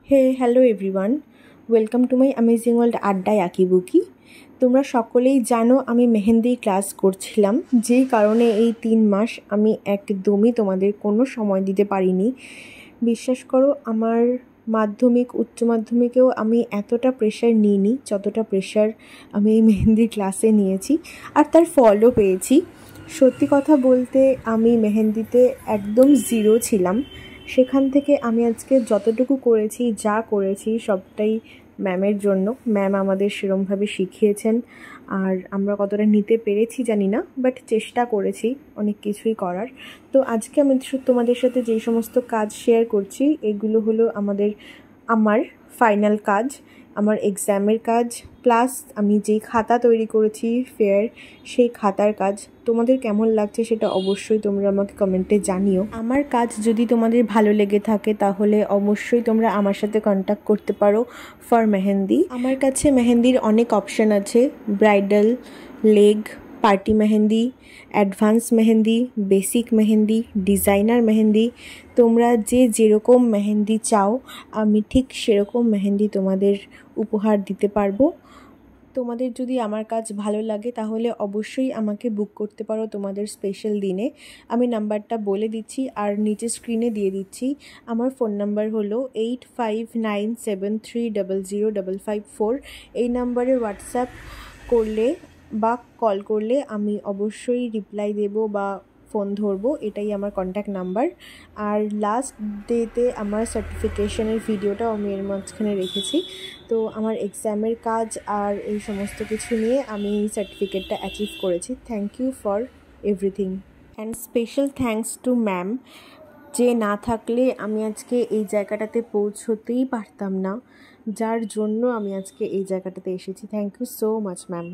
Hey hello everyone, welcome to my amazing world আড্ডায় আঁকিবুকি। তোমরা সকলেই জানো আমি মেহেন্দির ক্লাস করছিলাম, যেই কারণে এই 3 মাস আমি একদমই তোমাদের কোনো সময় দিতে পারিনি। বিশ্বাস করো, আমার মাধ্যমিক উচ্চ মাধ্যমিকেও আমি এতটা প্রেশার নিইনি যতটা প্রেশার আমি এই মেহেন্দির ক্লাসে নিয়েছি, আর তার ফলও পেয়েছি। সত্যি কথা বলতে আমি মেহেন্দিতে একদম জিরো ছিলাম। সেখান থেকে আমি আজকে যতটুকু করেছি, যা করেছি সবটাই ম্যামের জন্য। ম্যাম আমাদের সেরমভাবে শিখিয়েছেন, আর আমরা কতটা নিতে পেরেছি জানি না, বাট চেষ্টা করেছি অনেক কিছুই করার। তো আজকে আমি তোমাদের সাথে যেই সমস্ত কাজ শেয়ার করছি, এগুলো হলো আমার ফাইনাল কাজ, আমার এক্সামের কাজ, প্লাস আমি যেই খাতা তৈরি করেছি ফেয়ার, সেই খাতার কাজ। তোমাদের কেমন লাগছে সেটা অবশ্যই তোমরা আমাকে কমেন্টে জানিও। আমার কাজ যদি তোমাদের ভালো লেগে থাকে তাহলে অবশ্যই তোমরা আমার সাথে কন্ট্যাক্ট করতে পারো ফর মেহেন্দি। আমার কাছে মেহেন্দির অনেক অপশান আছে: bridal, leg, party mehndi, advance mehndi, basic mehndi, designer mehndi. তোমরা যেরকম মেহেন্দি চাও আমি ঠিক সেরকম মেহেন্দি তোমাদের উপহার দিতে পারবো। তোমাদের যদি আমার কাজ ভালো লাগে তাহলে অবশ্যই আমাকে বুক করতে পারো তোমাদের স্পেশাল দিনে। আমি নাম্বারটা বলে দিচ্ছি আর নিচে স্ক্রিনে দিয়ে দিচ্ছি। আমার ফোন নাম্বার হলো 8597300554। এই নাম্বারে হোয়াটসঅ্যাপ করলে বা কল করলে আমি অবশ্যই রিপ্লাই দেব বা ফোন ধরবো, এটাই আমার কন্ট্যাক্ট নাম্বার। আর লাস্ট ডেতে আমার সার্টিফিকেশনের ভিডিওটাও আমি এর মাঝখানে রেখেছি। তো আমার এক্সামের কাজ আর এই সমস্ত কিছু নিয়ে আমি এই সার্টিফিকেটটা অ্যাচিভ করেছি। Thank you for everything and special thanks to ma'am, যে না থাকলে আমি আজকে এই জায়গাটাতে পৌঁছতেই পারতাম না, যার জন্য আমি আজকে এই জায়গাটাতে এসেছি। Thank you so much ma'am.